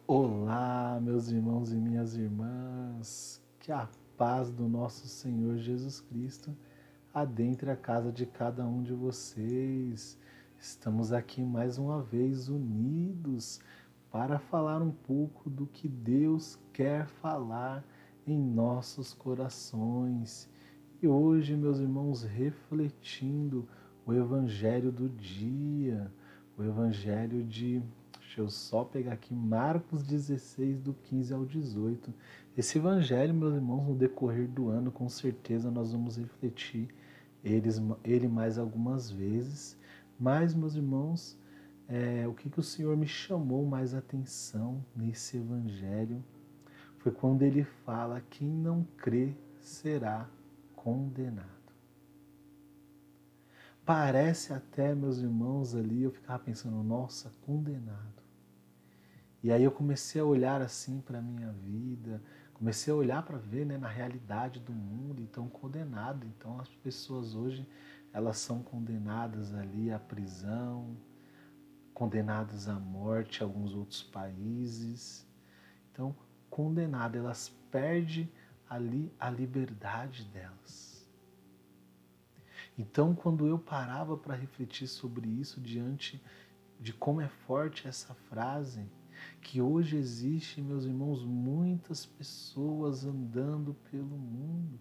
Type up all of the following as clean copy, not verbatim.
Olá, meus irmãos e minhas irmãs, que a paz do nosso Senhor Jesus Cristo adentre a casa de cada um de vocês. Estamos aqui mais uma vez unidos para falar um pouco do que Deus quer falar em nossos corações. E hoje, meus irmãos, refletindo o Evangelho do dia, o Evangelho de Deixa eu só pegar aqui Marcos 16, do 15 ao 18. Esse evangelho, meus irmãos, no decorrer do ano, com certeza nós vamos refletir ele mais algumas vezes. Mas, meus irmãos, o que o Senhor me chamou mais atenção nesse evangelho foi quando ele fala: quem não crê será condenado. Parece até, meus irmãos, ali, eu ficava pensando, nossa, condenado. E aí eu comecei a olhar assim para a minha vida, comecei a olhar para ver, né, na realidade do mundo, então condenado. Então as pessoas hoje, elas são condenadas ali à prisão, condenadas à morte em alguns outros países. Então, condenadas, elas perdem ali a liberdade delas. Então, quando eu parava para refletir sobre isso diante de como é forte essa frase, que hoje existe, meus irmãos, muitas pessoas andando pelo mundo,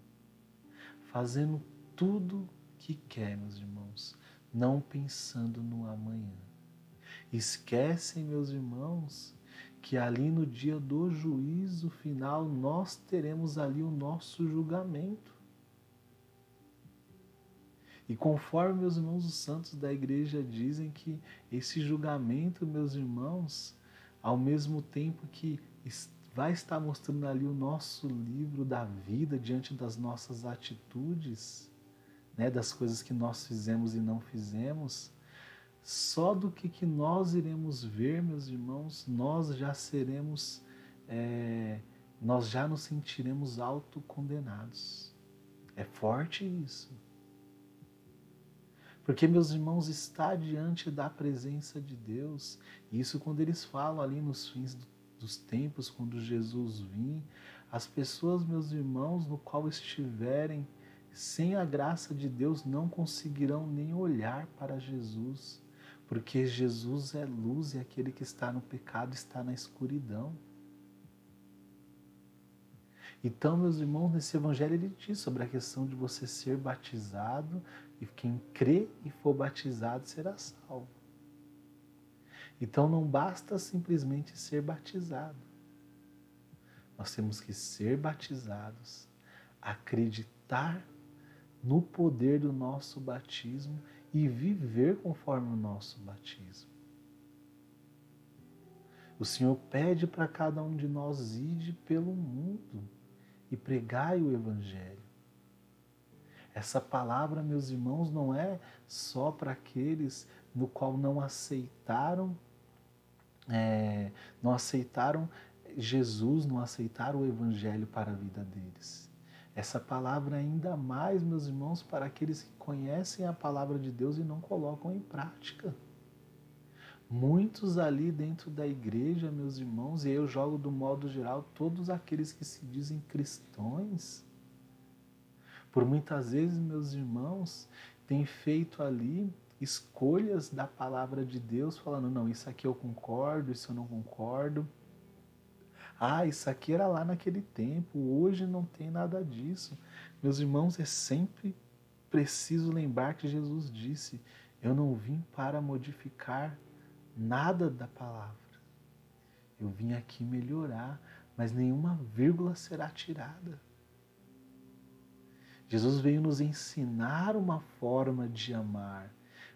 fazendo tudo que quer, meus irmãos, não pensando no amanhã. Esquecem, meus irmãos, que ali no dia do juízo final nós teremos ali o nosso julgamento. E conforme, meus irmãos, os santos da igreja dizem que esse julgamento, meus irmãos, ao mesmo tempo que vai estar mostrando ali o nosso livro da vida diante das nossas atitudes, né, das coisas que nós fizemos e não fizemos, só do que nós iremos ver, meus irmãos, nós já seremos, nós já nos sentiremos autocondenados. É forte isso. Porque, meus irmãos, está diante da presença de Deus. Isso quando eles falam ali nos fins dos tempos, quando Jesus vir, as pessoas, meus irmãos, no qual estiverem sem a graça de Deus, não conseguirão nem olhar para Jesus. Porque Jesus é luz e aquele que está no pecado está na escuridão. Então, meus irmãos, nesse evangelho ele diz sobre a questão de você ser batizado e quem crê e for batizado será salvo. Então não basta simplesmente ser batizado. Nós temos que ser batizados, acreditar no poder do nosso batismo e viver conforme o nosso batismo. O Senhor pede para cada um de nós ir pelo mundo e pregai o Evangelho. Essa palavra, meus irmãos, não é só para aqueles no qual não aceitaram Jesus, não aceitaram o Evangelho para a vida deles. Essa palavra é ainda mais, meus irmãos, para aqueles que conhecem a palavra de Deus e não colocam em prática. Muitos ali dentro da igreja, meus irmãos, e eu jogo do modo geral todos aqueles que se dizem cristãos, por muitas vezes, meus irmãos, têm feito ali escolhas da palavra de Deus, falando, não, isso aqui eu concordo, isso eu não concordo. Ah, isso aqui era lá naquele tempo, hoje não tem nada disso. Meus irmãos, é sempre preciso lembrar que Jesus disse, eu não vim para modificar nada da palavra. Eu vim aqui melhorar, mas nenhuma vírgula será tirada. Jesus veio nos ensinar uma forma de amar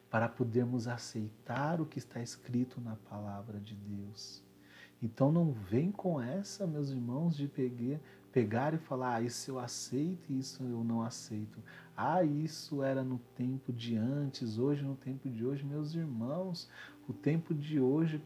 para podermos aceitar o que está escrito na palavra de Deus. Então não vem com essa, meus irmãos, de pegar e falar, isso eu aceito e isso eu não aceito. Ah, isso era no tempo de antes, hoje no tempo de hoje. Meus irmãos, o tempo de hoje,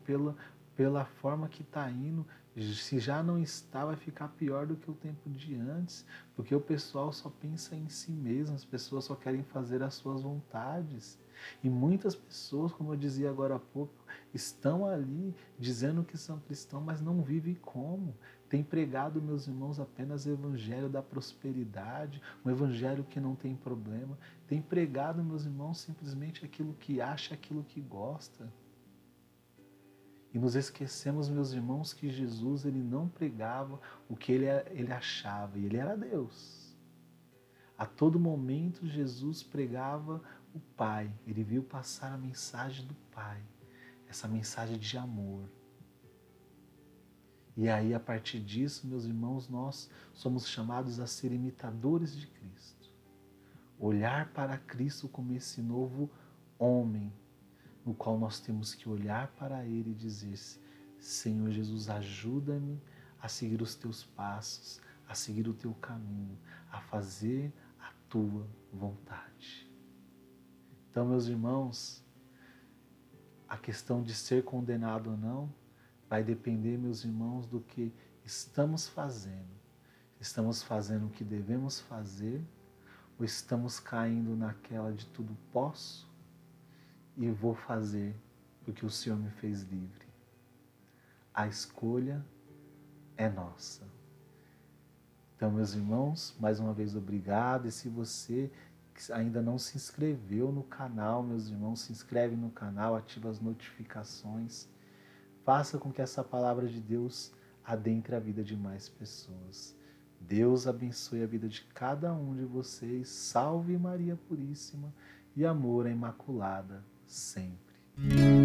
pela forma que está indo, se já não está, vai ficar pior do que o tempo de antes, porque o pessoal só pensa em si mesmo, as pessoas só querem fazer as suas vontades. E muitas pessoas, como eu dizia agora há pouco, estão ali dizendo que são cristãos, mas não vivem como. Tem pregado, meus irmãos, apenas o evangelho da prosperidade, um evangelho que não tem problema. Tem pregado, meus irmãos, simplesmente aquilo que acha, aquilo que gosta. E nos esquecemos, meus irmãos, que Jesus ele não pregava o que ele achava, e ele era Deus. A todo momento Jesus pregava o Pai, ele viu passar a mensagem do Pai, essa mensagem de amor. E aí, a partir disso, meus irmãos, nós somos chamados a ser imitadores de Cristo. Olhar para Cristo como esse novo homem, no qual nós temos que olhar para Ele e dizer: Senhor Jesus, ajuda-me a seguir os Teus passos, a seguir o Teu caminho, a fazer a Tua vontade. Então, meus irmãos, a questão de ser condenado ou não vai depender, meus irmãos, do que estamos fazendo. Estamos fazendo o que devemos fazer ou estamos caindo naquela de tudo posso e vou fazer porque o Senhor me fez livre? A escolha é nossa. Então, meus irmãos, mais uma vez obrigado. E se você ainda não se inscreveu no canal, meus irmãos, se inscreve no canal, ativa as notificações. Faça com que essa palavra de Deus adentre a vida de mais pessoas. Deus abençoe a vida de cada um de vocês. Salve Maria Puríssima e amor à Imaculada sempre.